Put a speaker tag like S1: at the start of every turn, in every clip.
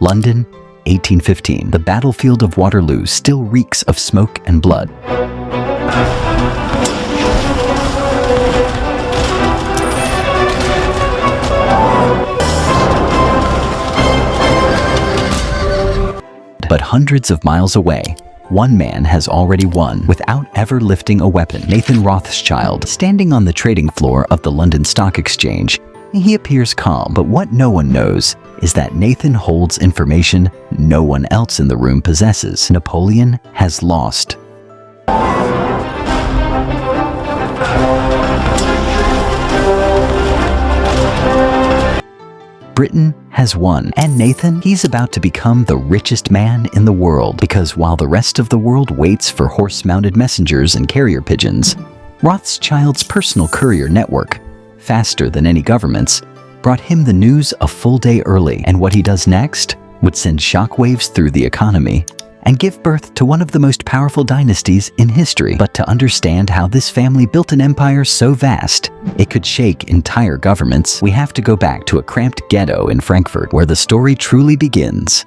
S1: London, 1815. The battlefield of Waterloo still reeks of smoke and blood. But hundreds of miles away, one man has already won without ever lifting a weapon. Nathan Rothschild, standing on the trading floor of the London Stock Exchange. He appears calm, but what no one knows is that Nathan holds information no one else in the room possesses. Napoleon has lost. Britain has won, and Nathan, he's about to become the richest man in the world, because while the rest of the world waits for horse-mounted messengers and carrier pigeons, Rothschild's personal courier network, faster than any government's, brought him the news a full day early, and what he does next would send shockwaves through the economy and give birth to one of the most powerful dynasties in history. But to understand how this family built an empire so vast it could shake entire governments, we have to go back to a cramped ghetto in Frankfurt, where the story truly begins.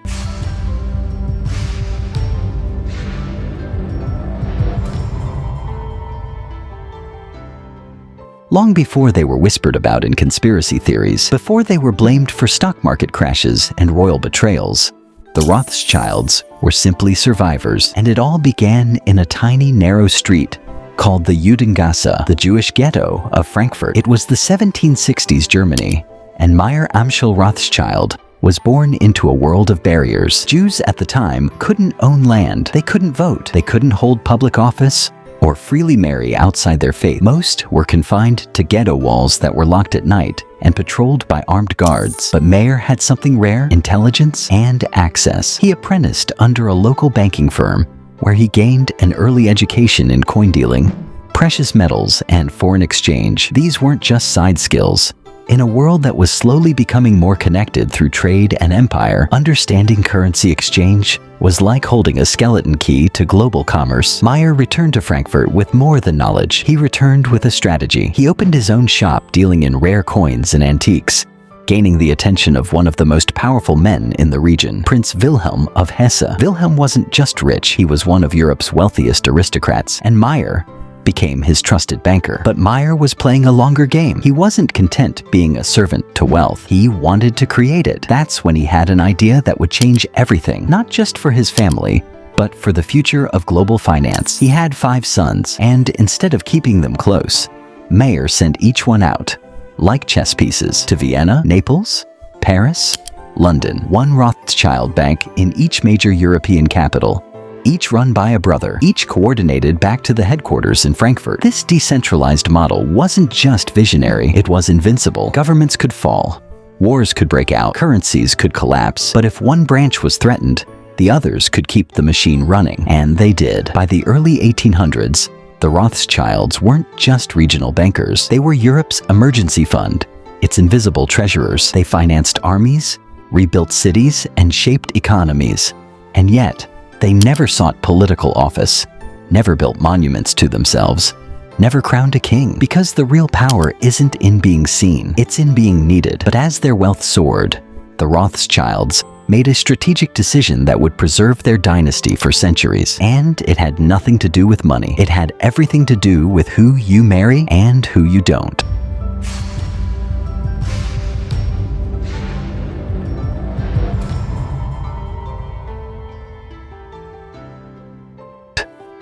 S1: Long before they were whispered about in conspiracy theories, before they were blamed for stock market crashes and royal betrayals, the Rothschilds were simply survivors, and it all began in a tiny, narrow street called the Judengasse, the Jewish ghetto of Frankfurt. It was the 1760s Germany, and Meyer Amschel Rothschild was born into a world of barriers. Jews at the time couldn't own land, they couldn't vote, they couldn't hold public office, or freely marry outside their faith. Most were confined to ghetto walls that were locked at night and patrolled by armed guards. But Meyer had something rare: intelligence and access. He apprenticed under a local banking firm, where he gained an early education in coin dealing, precious metals, and foreign exchange. These weren't just side skills. In a world that was slowly becoming more connected through trade and empire, understanding currency exchange was like holding a skeleton key to global commerce. Meyer returned to Frankfurt with more than knowledge. He returned with a strategy. He opened his own shop dealing in rare coins and antiques, gaining the attention of one of the most powerful men in the region, Prince Wilhelm of Hesse. Wilhelm wasn't just rich, he was one of Europe's wealthiest aristocrats, and Meyer became his trusted banker. But Meyer was playing a longer game. He wasn't content being a servant to wealth. He wanted to create it. That's when he had an idea that would change everything, not just for his family, but for the future of global finance. He had 5 sons, and instead of keeping them close, Meyer sent each one out, like chess pieces, to Vienna, Naples, Paris, London. One Rothschild bank in each major European capital, each run by a brother, each coordinated back to the headquarters in Frankfurt. This decentralized model wasn't just visionary, it was invincible. Governments could fall, wars could break out, currencies could collapse, but if one branch was threatened, the others could keep the machine running, and they did. By the early 1800s, the Rothschilds weren't just regional bankers, they were Europe's emergency fund, its invisible treasurers. They financed armies, rebuilt cities, and shaped economies. And yet, they never sought political office, never built monuments to themselves, never crowned a king, because the real power isn't in being seen, it's in being needed. But as their wealth soared, the Rothschilds made a strategic decision that would preserve their dynasty for centuries. And it had nothing to do with money. It had everything to do with who you marry and who you don't.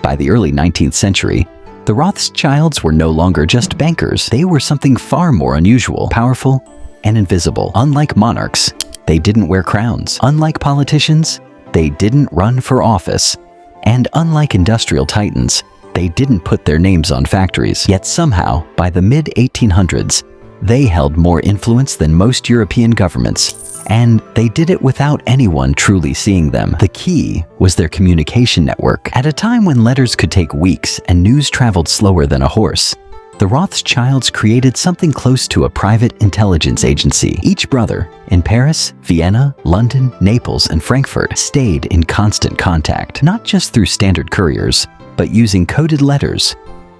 S1: By the early 19th century, the Rothschilds were no longer just bankers. They were something far more unusual, powerful, and invisible. Unlike monarchs, they didn't wear crowns. Unlike politicians, they didn't run for office. And unlike industrial titans, they didn't put their names on factories. Yet somehow, by the mid-1800s, they held more influence than most European governments. And they did it without anyone truly seeing them. The key was their communication network. At a time when letters could take weeks and news traveled slower than a horse, the Rothschilds created something close to a private intelligence agency. Each brother, in Paris, Vienna, London, Naples, and Frankfurt, stayed in constant contact, not just through standard couriers, but using coded letters,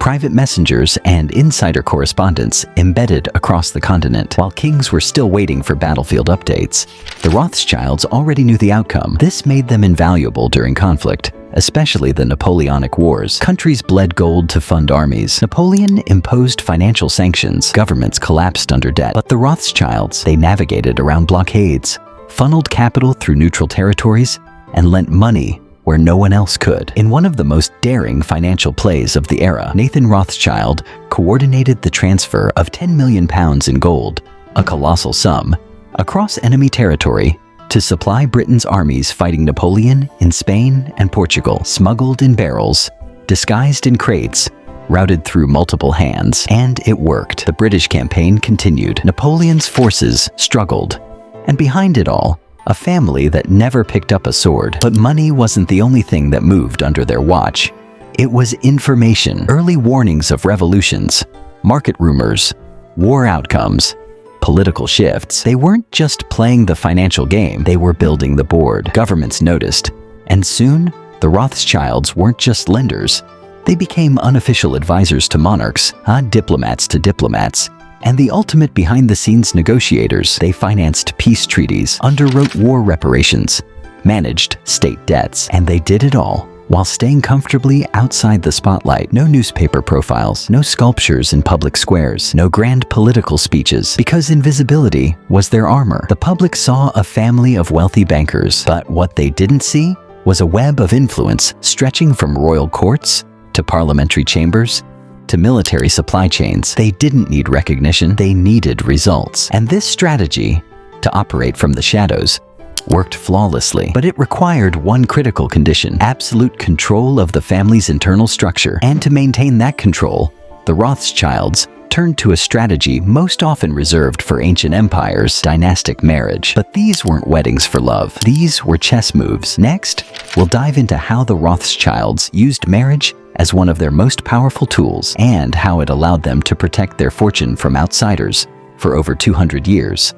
S1: private messengers, and insider correspondence embedded across the continent. While kings were still waiting for battlefield updates, the Rothschilds already knew the outcome. This made them invaluable during conflict, especially the Napoleonic Wars. Countries bled gold to fund armies. Napoleon imposed financial sanctions. Governments collapsed under debt. But the Rothschilds, they navigated around blockades, funneled capital through neutral territories, and lent money where no one else could. In one of the most daring financial plays of the era, Nathan Rothschild coordinated the transfer of £10 million in gold, a colossal sum, across enemy territory to supply Britain's armies fighting Napoleon in Spain and Portugal. Smuggled in barrels, disguised in crates, routed through multiple hands. And it worked. The British campaign continued. Napoleon's forces struggled. And behind it all, a family that never picked up a sword. But money wasn't the only thing that moved under their watch. It was information, early warnings of revolutions, market rumors, war outcomes, political shifts. They weren't just playing the financial game, they were building the board. Governments noticed, and soon, the Rothschilds weren't just lenders. They became unofficial advisors to monarchs, diplomats to diplomats, and the ultimate behind-the-scenes negotiators. They financed peace treaties, underwrote war reparations, managed state debts, and they did it all while staying comfortably outside the spotlight. No newspaper profiles, no sculptures in public squares, no grand political speeches, because invisibility was their armor. The public saw a family of wealthy bankers, but what they didn't see was a web of influence stretching from royal courts to parliamentary chambers to military supply chains. They didn't need recognition, they needed results. And this strategy, to operate from the shadows, worked flawlessly. But it required one critical condition: absolute control of the family's internal structure. And to maintain that control, the Rothschilds turned to a strategy most often reserved for ancient empires: dynastic marriage. But these weren't weddings for love. These were chess moves. Next, we'll dive into how the Rothschilds used marriage as one of their most powerful tools, and how it allowed them to protect their fortune from outsiders for over 200 years.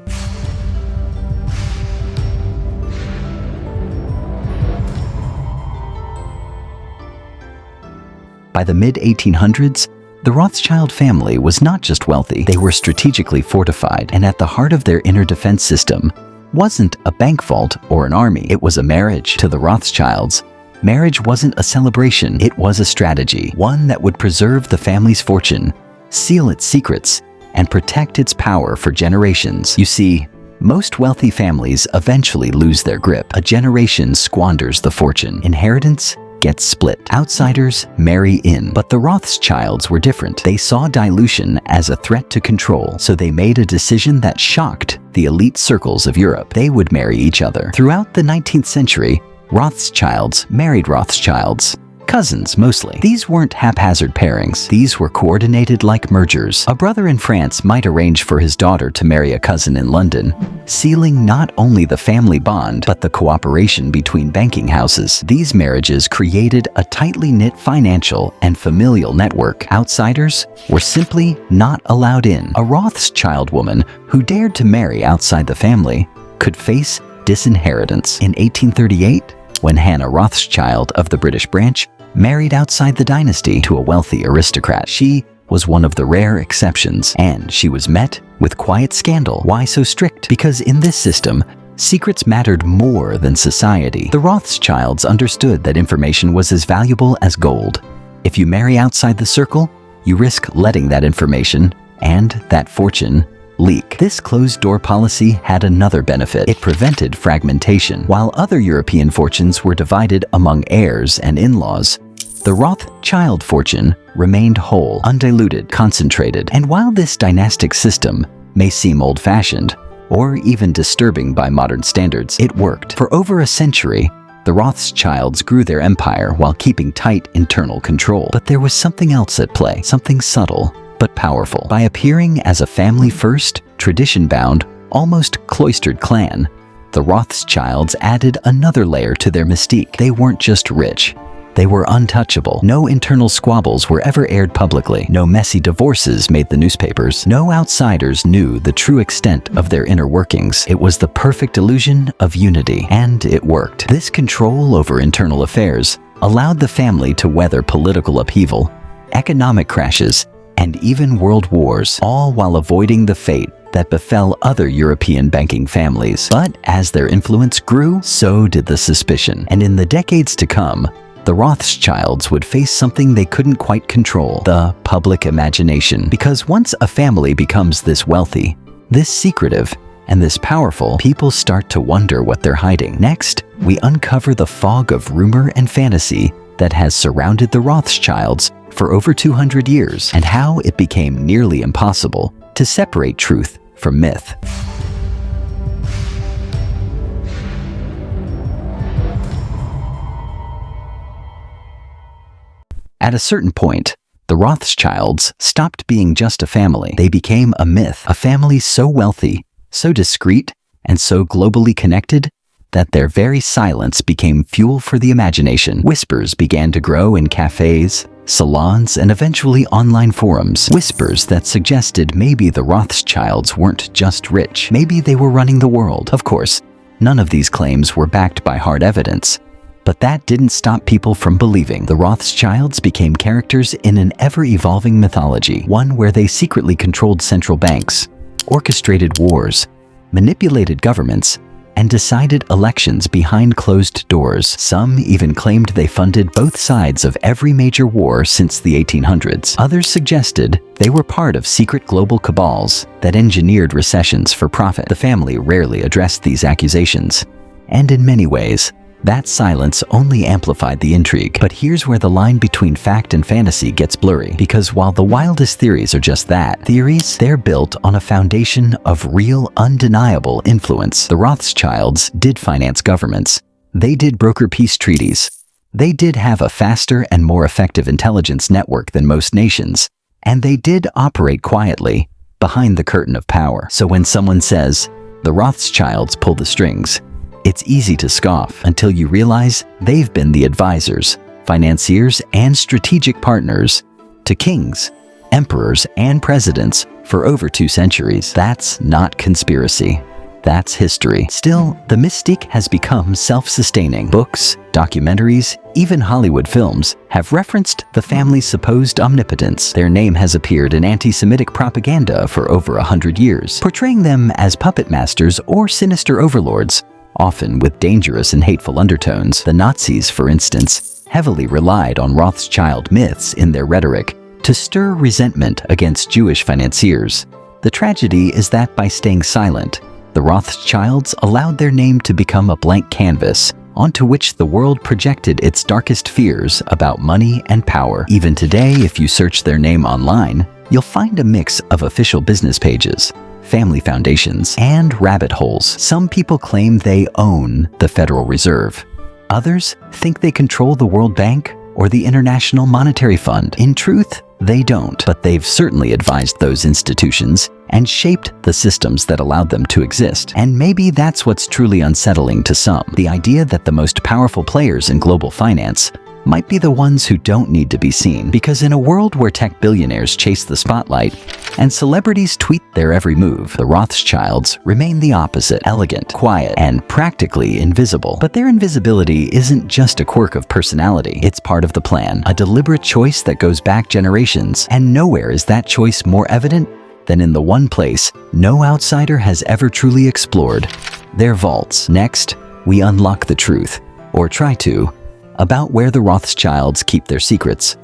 S1: By the mid-1800s, the Rothschild family was not just wealthy, they were strategically fortified, and at the heart of their inner defense system wasn't a bank vault or an army, it was a marriage. To the Rothschilds, marriage wasn't a celebration, it was a strategy, one that would preserve the family's fortune, seal its secrets, and protect its power for generations. You see, most wealthy families eventually lose their grip. A generation squanders the fortune. Inheritance gets split. Outsiders marry in. But the Rothschilds were different. They saw dilution as a threat to control, so they made a decision that shocked the elite circles of Europe. They would marry each other. Throughout the 19th century, Rothschilds married Rothschilds. Cousins, mostly. These weren't haphazard pairings. These were coordinated like mergers. A brother in France might arrange for his daughter to marry a cousin in London, sealing not only the family bond, but the cooperation between banking houses. These marriages created a tightly knit financial and familial network. Outsiders were simply not allowed in. A Rothschild woman who dared to marry outside the family could face disinheritance. In 1838, when Hannah Rothschild of the British branch married outside the dynasty to a wealthy aristocrat, she was one of the rare exceptions, and she was met with quiet scandal. Why so strict? Because in this system, secrets mattered more than society. The Rothschilds understood that information was as valuable as gold. If you marry outside the circle, you risk letting that information and that fortune leak. This closed-door policy had another benefit. It prevented fragmentation. While other European fortunes were divided among heirs and in-laws, the Rothschild fortune remained whole, undiluted, concentrated. And while this dynastic system may seem old-fashioned, or even disturbing by modern standards, it worked. For over a century, the Rothschilds grew their empire while keeping tight internal control. But there was something else at play, something subtle but powerful. By appearing as a family-first, tradition-bound, almost cloistered clan, the Rothschilds added another layer to their mystique. They weren't just rich. They were untouchable. No internal squabbles were ever aired publicly. No messy divorces made the newspapers. No outsiders knew the true extent of their inner workings. It was the perfect illusion of unity, and it worked. This control over internal affairs allowed the family to weather political upheaval economic crashes, and even world wars, all while avoiding the fate that befell other European banking families. But as their influence grew, so did the suspicion. And in the decades to come, the Rothschilds would face something they couldn't quite control: the public imagination. Because once a family becomes this wealthy, this secretive, and this powerful, people start to wonder what they're hiding. Next, we uncover the fog of rumor and fantasy that has surrounded the Rothschilds for over 200 years, and how it became nearly impossible to separate truth from myth. At a certain point, the Rothschilds stopped being just a family. They became a myth, a family so wealthy, so discreet, and so globally connected that their very silence became fuel for the imagination. Whispers began to grow in cafes, salons, and eventually online forums. Whispers that suggested maybe the Rothschilds weren't just rich. Maybe they were running the world. Of course, none of these claims were backed by hard evidence. But that didn't stop people from believing. The Rothschilds became characters in an ever-evolving mythology, one where they secretly controlled central banks, orchestrated wars, manipulated governments, and decided elections behind closed doors. Some even claimed they funded both sides of every major war since the 1800s. Others suggested they were part of secret global cabals that engineered recessions for profit. The family rarely addressed these accusations, and in many ways, that silence only amplified the intrigue. But here's where the line between fact and fantasy gets blurry. Because while the wildest theories are just that, theories, they're built on a foundation of real, undeniable influence. The Rothschilds did finance governments. They did broker peace treaties. They did have a faster and more effective intelligence network than most nations. And they did operate quietly, behind the curtain of power. So when someone says, the Rothschilds pull the strings, it's easy to scoff until you realize they've been the advisors, financiers, and strategic partners to kings, emperors, and presidents for over 2 centuries. That's not conspiracy. That's history. Still, the mystique has become self-sustaining. Books, documentaries, even Hollywood films have referenced the family's supposed omnipotence. Their name has appeared in anti-Semitic propaganda for over 100 years, portraying them as puppet masters or sinister overlords, often with dangerous and hateful undertones. The Nazis, for instance, heavily relied on Rothschild myths in their rhetoric to stir resentment against Jewish financiers. The tragedy is that by staying silent, the Rothschilds allowed their name to become a blank canvas onto which the world projected its darkest fears about money and power. Even today, if you search their name online, you'll find a mix of official business pages, family foundations, and rabbit holes. Some people claim they own the Federal Reserve. Others think they control the World Bank or the International Monetary Fund. In truth, they don't, but they've certainly advised those institutions and shaped the systems that allowed them to exist. And maybe that's what's truly unsettling to some: the idea that the most powerful players in global finance might be the ones who don't need to be seen. Because in a world where tech billionaires chase the spotlight and celebrities tweet their every move, the Rothschilds remain the opposite: elegant, quiet, and practically invisible. But their invisibility isn't just a quirk of personality. It's part of the plan, a deliberate choice that goes back generations. And nowhere is that choice more evident than in the one place no outsider has ever truly explored: their vaults. Next, we unlock the truth, or try to, about where the Rothschilds keep their secrets.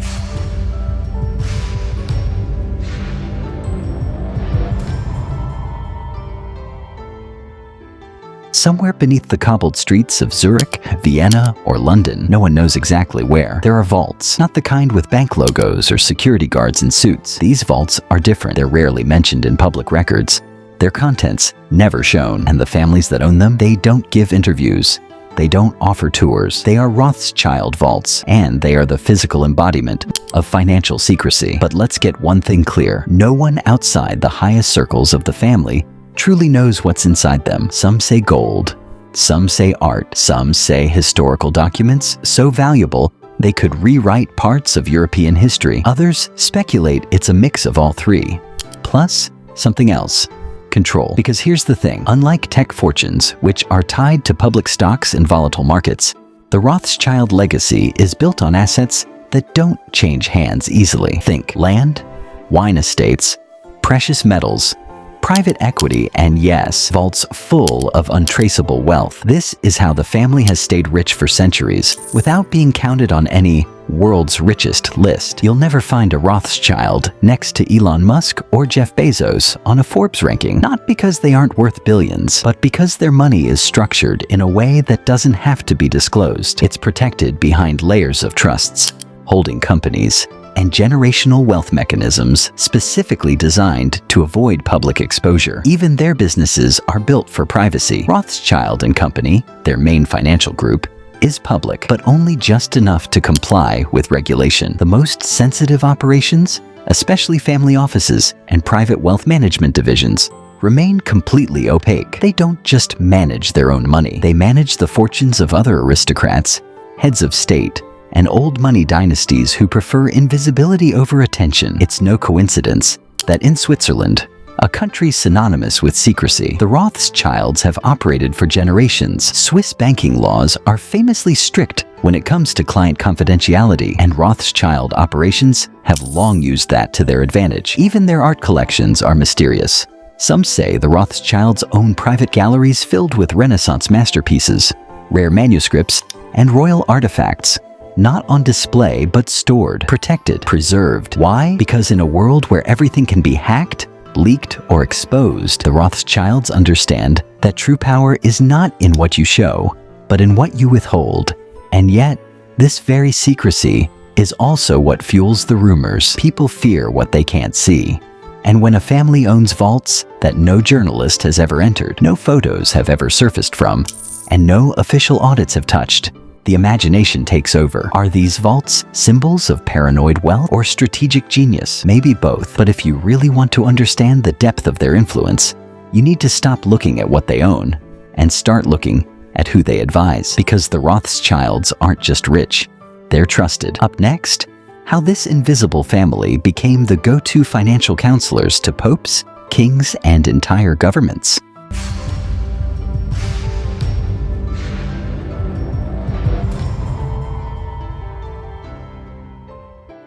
S1: Somewhere beneath the cobbled streets of Zurich, Vienna, or London, no one knows exactly where, there are vaults. Not the kind with bank logos or security guards in suits. These vaults are different. They're rarely mentioned in public records. Their contents never shown. And the families that own them, they don't give interviews. They don't offer tours. They are Rothschild vaults, and they are the physical embodiment of financial secrecy. But let's get one thing clear: no one outside the highest circles of the family truly knows what's inside them. Some say gold, some say art, some say historical documents so valuable they could rewrite parts of European history. Others speculate it's a mix of all three, plus something else: control. Because here's the thing: unlike tech fortunes, which are tied to public stocks and volatile markets, the Rothschild legacy is built on assets that don't change hands easily. Think land, wine estates, precious metals, private equity, and yes, vaults full of untraceable wealth. This is how the family has stayed rich for centuries without being counted on any world's richest list. You'll never find a Rothschild next to Elon Musk or Jeff Bezos on a Forbes ranking, not because they aren't worth billions, but because their money is structured in a way that doesn't have to be disclosed. It's protected behind layers of trusts, holding companies, and generational wealth mechanisms specifically designed to avoid public exposure. Even their businesses are built for privacy. Rothschild & Company, their main financial group, is public, but only just enough to comply with regulation. The most sensitive operations, especially family offices and private wealth management divisions, remain completely opaque. They don't just manage their own money. They manage the fortunes of other aristocrats, heads of state, and old money dynasties who prefer invisibility over attention. It's no coincidence that in Switzerland, a country synonymous with secrecy, the Rothschilds have operated for generations. Swiss banking laws are famously strict when it comes to client confidentiality, and Rothschild operations have long used that to their advantage. Even their art collections are mysterious. Some say the Rothschilds own private galleries filled with Renaissance masterpieces, rare manuscripts, and royal artifacts, not on display but stored, protected, preserved. Why? Because in a world where everything can be hacked, leaked, or exposed, the Rothschilds understand that true power is not in what you show, but in what you withhold. And yet, this very secrecy is also what fuels the rumors. People fear what they can't see. And when a family owns vaults that no journalist has ever entered, no photos have ever surfaced from, and no official audits have touched, the imagination takes over. Are these vaults symbols of paranoid wealth or strategic genius? Maybe both. But if you really want to understand the depth of their influence, you need to stop looking at what they own and start looking at who they advise. Because the Rothschilds aren't just rich, they're trusted. Up next, how this invisible family became the go-to financial counselors to popes, kings, and entire governments.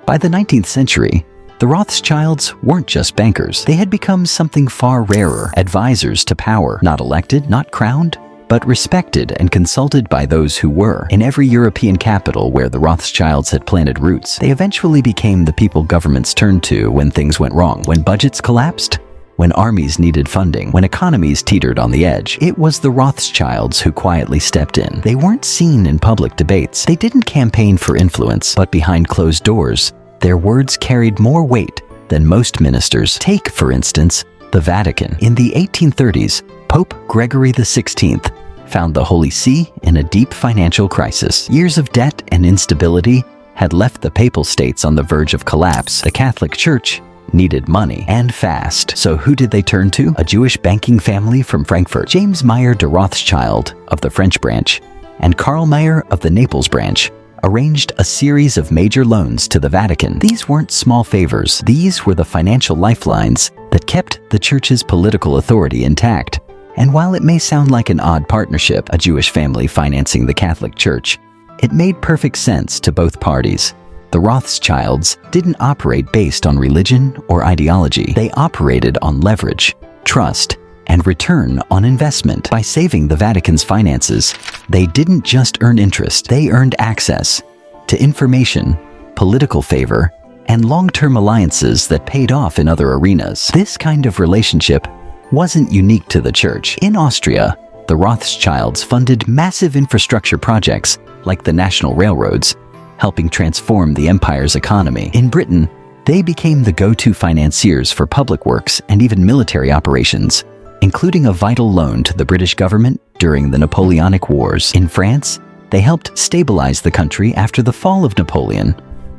S1: By the 19th century, the Rothschilds weren't just bankers. They had become something far rarer, advisors to power, not elected, not crowned, but respected and consulted by those who were. In every European capital where the Rothschilds had planted roots, they eventually became the people governments turned to when things went wrong, when budgets collapsed, when armies needed funding, when economies teetered on the edge. It was the Rothschilds who quietly stepped in. They weren't seen in public debates. They didn't campaign for influence, but behind closed doors, their words carried more weight than most ministers. Take, for instance, the Vatican. In the 1830s, Pope Gregory XVI found the Holy See in a deep financial crisis. Years of debt and instability had left the Papal States on the verge of collapse. The Catholic Church needed money, and fast. So who did they turn to? A Jewish banking family from Frankfurt, James Meyer de Rothschild of the French branch, and Karl Meyer of the Naples branch, arranged a series of major loans to the Vatican. These weren't small favors. These were the financial lifelines that kept the Church's political authority intact. And while it may sound like an odd partnership, a Jewish family financing the Catholic Church, it made perfect sense to both parties. The Rothschilds didn't operate based on religion or ideology. They operated on leverage, trust, and return on investment. By saving the Vatican's finances, they didn't just earn interest, they earned access to information, political favor, and long-term alliances that paid off in other arenas. This kind of relationship wasn't unique to the Church. In Austria, the Rothschilds funded massive infrastructure projects like the national railroads, helping transform the empire's economy. In Britain, they became the go-to financiers for public works and even military operations, including a vital loan to the British government during the Napoleonic Wars. In France, they helped stabilize the country after the fall of Napoleon,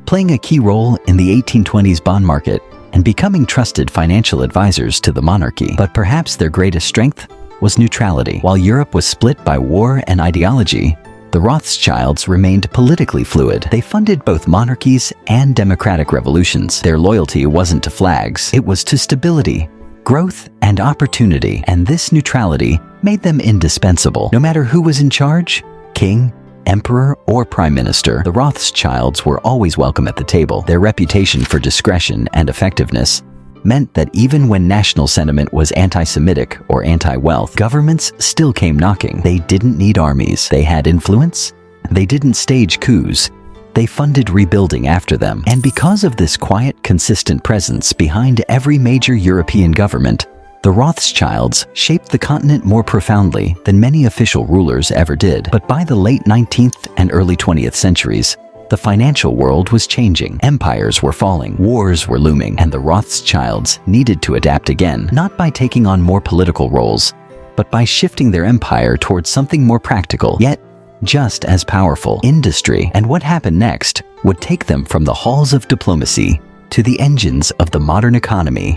S1: playing a key role in the 1820s bond market and becoming trusted financial advisors to the monarchy. But perhaps their greatest strength was neutrality. While Europe was split by war and ideology, the Rothschilds remained politically fluid. They funded both monarchies and democratic revolutions. Their loyalty wasn't to flags, it was to stability, growth, and opportunity. And this neutrality made them indispensable. No matter who was in charge, king, emperor or prime minister, the Rothschilds were always welcome at the table. Their reputation for discretion and effectiveness meant that even when national sentiment was anti-Semitic or anti-wealth, governments still came knocking. They didn't need armies. They had influence. They didn't stage coups. They funded rebuilding after them. And because of this quiet, consistent presence behind every major European government, the Rothschilds shaped the continent more profoundly than many official rulers ever did. But by the late 19th and early 20th centuries, the financial world was changing. Empires were falling, wars were looming, and the Rothschilds needed to adapt again, not by taking on more political roles, but by shifting their empire towards something more practical, yet just as powerful: industry. And what happened next would take them from the halls of diplomacy to the engines of the modern economy.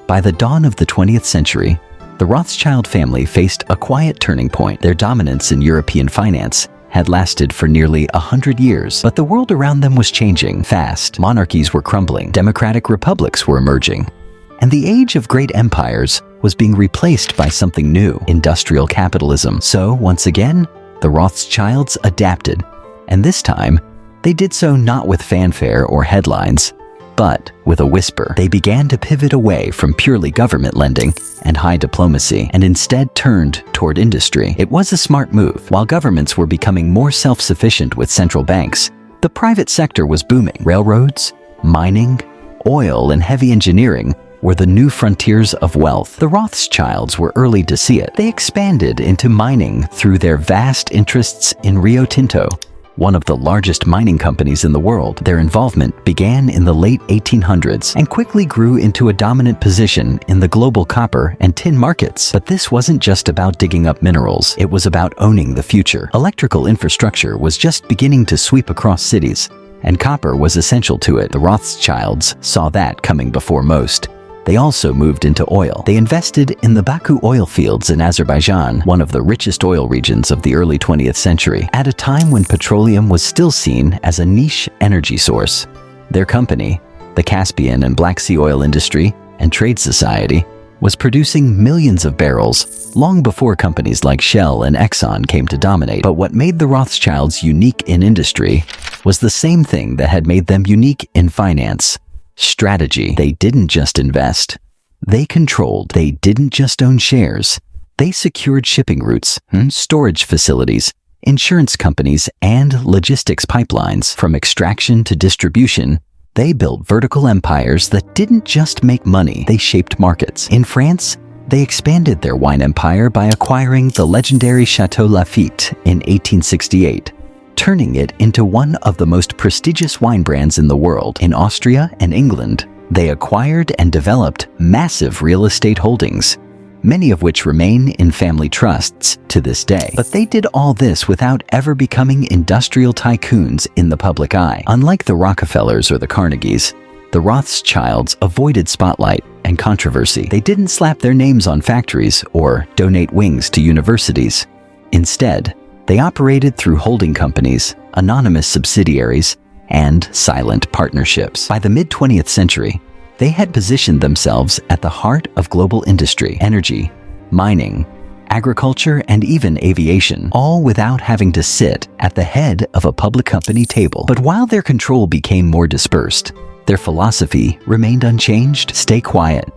S1: By the dawn of the 20th century, the Rothschild family faced a quiet turning point. Their dominance in European finance had lasted for nearly 100 years, but the world around them was changing fast. Monarchies were crumbling, democratic republics were emerging, and the age of great empires was being replaced by something new: industrial capitalism. So, once again, the Rothschilds adapted, and this time, they did so not with fanfare or headlines, but with a whisper. They began to pivot away from purely government lending and high diplomacy, and instead turned toward industry. It was a smart move. While governments were becoming more self-sufficient with central banks, the private sector was booming. Railroads, mining, oil, and heavy engineering were the new frontiers of wealth. The Rothschilds were early to see it. They expanded into mining through their vast interests in Rio Tinto, one of the largest mining companies in the world. Their involvement began in the late 1800s and quickly grew into a dominant position in the global copper and tin markets. But this wasn't just about digging up minerals. It was about owning the future. Electrical infrastructure was just beginning to sweep across cities, and copper was essential to it. The Rothschilds saw that coming before most. They also moved into oil. They invested in the Baku oil fields in Azerbaijan, one of the richest oil regions of the early 20th century, at a time when petroleum was still seen as a niche energy source. Their company, the Caspian and Black Sea Oil Industry and Trade Society, was producing millions of barrels long before companies like Shell and Exxon came to dominate. But what made the Rothschilds unique in industry was the same thing that had made them unique in finance: strategy. They didn't just invest. They controlled. They didn't just own shares. They secured shipping routes, storage facilities, insurance companies, and logistics pipelines. From extraction to distribution, they built vertical empires that didn't just make money, they shaped markets. In France, they expanded their wine empire by acquiring the legendary Chateau Lafite in 1868. Turning it into one of the most prestigious wine brands in the world. In Austria and England, they acquired and developed massive real estate holdings, many of which remain in family trusts to this day. But they did all this without ever becoming industrial tycoons in the public eye. Unlike the Rockefellers or the Carnegies, the Rothschilds avoided spotlight and controversy. They didn't slap their names on factories or donate wings to universities. Instead, they operated through holding companies, anonymous subsidiaries, and silent partnerships. By the mid-20th century, they had positioned themselves at the heart of global industry: energy, mining, agriculture, and even aviation, all without having to sit at the head of a public company table. But while their control became more dispersed, their philosophy remained unchanged: stay quiet,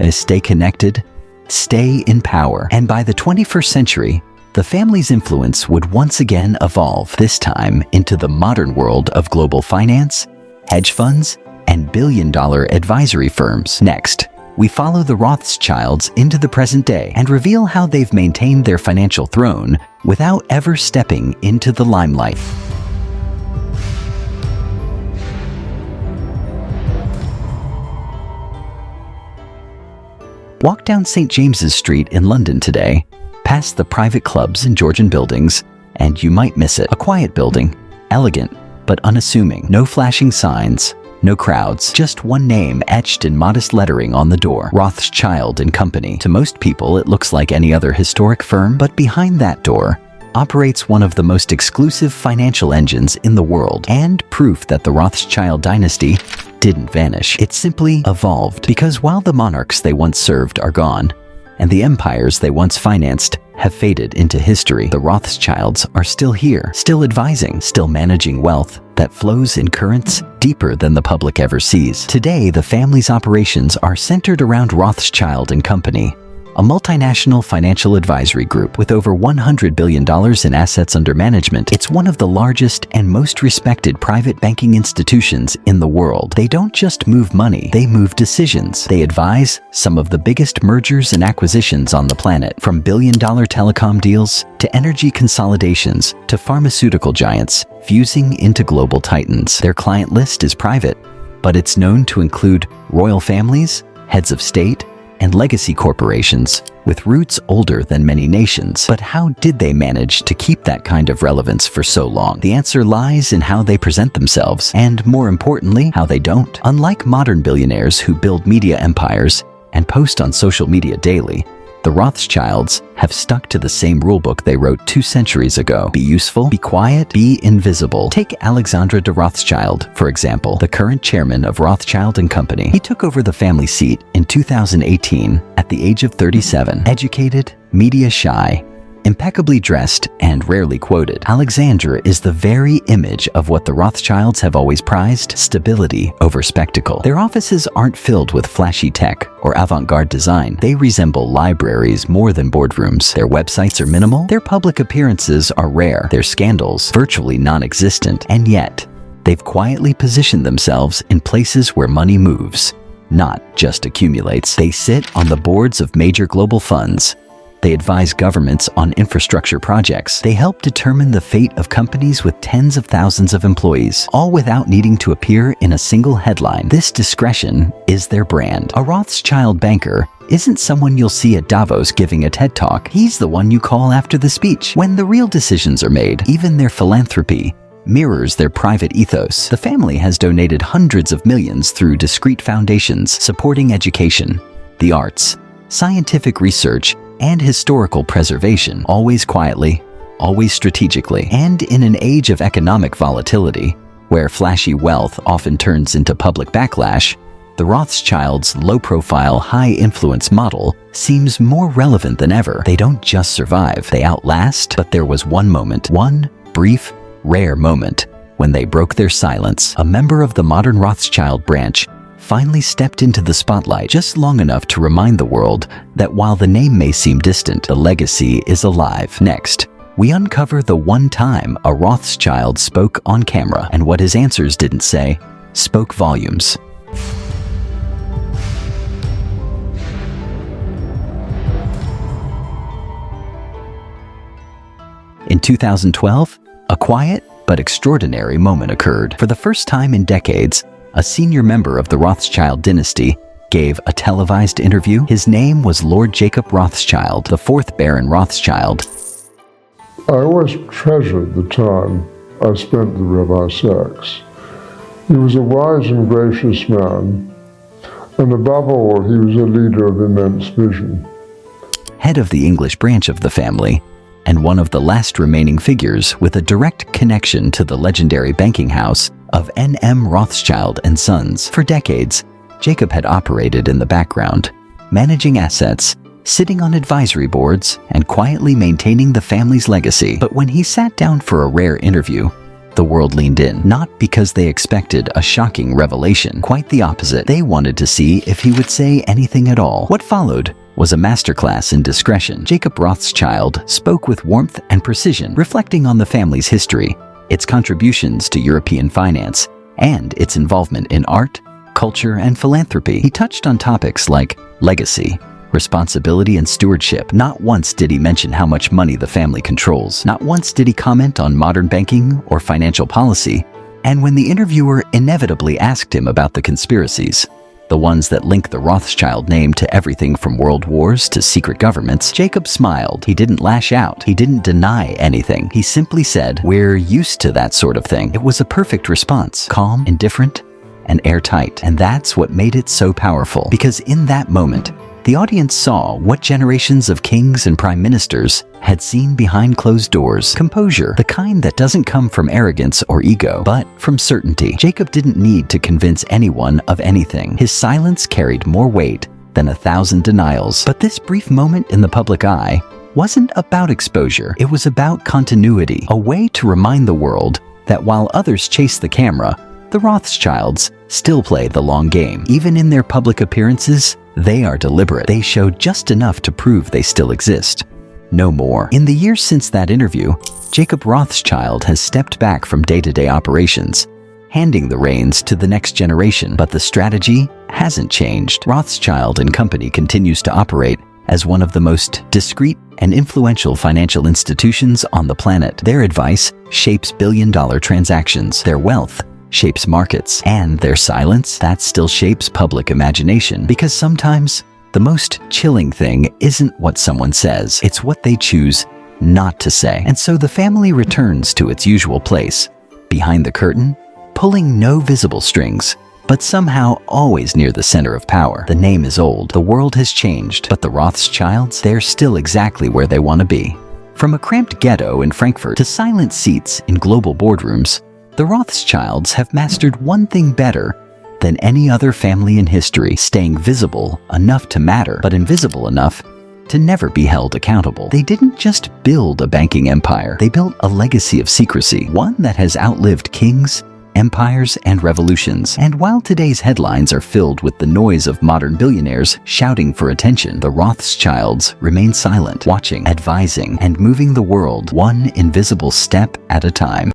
S1: stay connected, stay in power. And by the 21st century, the family's influence would once again evolve, this time into the modern world of global finance, hedge funds, and billion-dollar advisory firms. Next, we follow the Rothschilds into the present day and reveal how they've maintained their financial throne without ever stepping into the limelight. Walk down St. James's Street in London today, past the private clubs and Georgian buildings, and you might miss it. A quiet building, elegant but unassuming. No flashing signs, no crowds, just one name etched in modest lettering on the door: Rothschild and Company. To most people, it looks like any other historic firm, but behind that door operates one of the most exclusive financial engines in the world, and proof that the Rothschild dynasty didn't vanish. It simply evolved. Because while the monarchs they once served are gone, and the empires they once financed have faded into history, the Rothschilds are still here, still advising, still managing wealth that flows in currents deeper than the public ever sees. Today, the family's operations are centered around Rothschild and Company, a multinational financial advisory group with over $100 billion in assets under management. It's one of the largest and most respected private banking institutions in the world. They don't just move money, they move decisions. They advise some of the biggest mergers and acquisitions on the planet, from billion-dollar telecom deals to energy consolidations to pharmaceutical giants fusing into global titans. Their client list is private, but it's known to include royal families, heads of state, and legacy corporations with roots older than many nations. But how did they manage to keep that kind of relevance for so long? The answer lies in how they present themselves, and more importantly, how they don't. Unlike modern billionaires who build media empires and post on social media daily, the Rothschilds have stuck to the same rulebook they wrote 2 centuries ago. Be useful, be quiet, be invisible. Take Alexandre de Rothschild, for example, the current chairman of Rothschild and Company. He took over the family seat in 2018 at the age of 37. Educated, media shy, impeccably dressed, and rarely quoted, Alexandra is the very image of what the Rothschilds have always prized: stability over spectacle. Their offices aren't filled with flashy tech or avant-garde design. They resemble libraries more than boardrooms. Their websites are minimal, their public appearances are rare, their scandals virtually non-existent, and yet they've quietly positioned themselves in places where money moves, not just accumulates. They sit on the boards of major global funds. They advise governments on infrastructure projects. They help determine the fate of companies with tens of thousands of employees, all without needing to appear in a single headline. This discretion is their brand. A Rothschild banker isn't someone you'll see at Davos giving a TED Talk. He's the one you call after the speech, when the real decisions are made. Even their philanthropy mirrors their private ethos. The family has donated hundreds of millions through discreet foundations supporting education, the arts, scientific research, and historical preservation, always quietly, always strategically. And in an age of economic volatility, where flashy wealth often turns into public backlash, the Rothschilds' low-profile, high-influence model seems more relevant than ever. They don't just survive, they outlast. But there was one moment, one brief, rare moment, when they broke their silence. A member of the modern Rothschild branch finally stepped into the spotlight just long enough to remind the world that while the name may seem distant, the legacy is alive. Next, we uncover the one time a Rothschild spoke on camera, and what his answers didn't say spoke volumes. In 2012, a quiet but extraordinary moment occurred. For the first time in decades, a senior member of the Rothschild dynasty gave a televised interview. His name was Lord Jacob Rothschild, the 4th Baron Rothschild.
S2: I always treasured the time I spent with Rabbi Sachs. He was a wise and gracious man, and above all, he was a leader of immense vision.
S1: Head of the English branch of the family, and one of the last remaining figures with a direct connection to the legendary banking house of N.M. Rothschild and Sons. For decades, Jacob had operated in the background, managing assets, sitting on advisory boards, and quietly maintaining the family's legacy. But when he sat down for a rare interview, the world leaned in, not because they expected a shocking revelation. Quite the opposite. They wanted to see if he would say anything at all. What followed was a masterclass in discretion. Jacob Rothschild spoke with warmth and precision, reflecting on the family's history, its contributions to European finance, and its involvement in art, culture, and philanthropy. He touched on topics like legacy, responsibility, and stewardship. Not once did he mention how much money the family controls. Not once did he comment on modern banking or financial policy. And when the interviewer inevitably asked him about the conspiracies, the ones that link the Rothschild name to everything from world wars to secret governments, Jacob smiled. He didn't lash out. He didn't deny anything. He simply said, "We're used to that sort of thing." It was a perfect response. Calm, indifferent, and airtight. And that's what made it so powerful. Because in that moment, The audience saw what generations of kings and prime ministers had seen behind closed doors. Composure, the kind that doesn't come from arrogance or ego, but from certainty. Jacob didn't need to convince anyone of anything. His silence carried more weight than 1,000 denials. But this brief moment in the public eye wasn't about exposure. It was about continuity, a way to remind the world that while others chase the camera, the Rothschilds still play the long game. Even in their public appearances, they are deliberate. They show just enough to prove they still exist. No more. In the years since that interview, Jacob Rothschild has stepped back from day-to-day operations, handing the reins to the next generation. But the strategy hasn't changed. Rothschild and Company continues to operate as one of the most discreet and influential financial institutions on the planet. Their advice shapes billion-dollar transactions. Their wealth shapes markets. And their silence, that still shapes public imagination. Because sometimes, the most chilling thing isn't what someone says, it's what they choose not to say. And so the family returns to its usual place, behind the curtain, pulling no visible strings, but somehow always near the center of power. The name is old, the world has changed, but the Rothschilds, they're still exactly where they want to be. From a cramped ghetto in Frankfurt to silent seats in global boardrooms, the Rothschilds have mastered one thing better than any other family in history: staying visible enough to matter, but invisible enough to never be held accountable. They didn't just build a banking empire, they built a legacy of secrecy, one that has outlived kings, empires, and revolutions. And while today's headlines are filled with the noise of modern billionaires shouting for attention, the Rothschilds remain silent, watching, advising, and moving the world one invisible step at a time.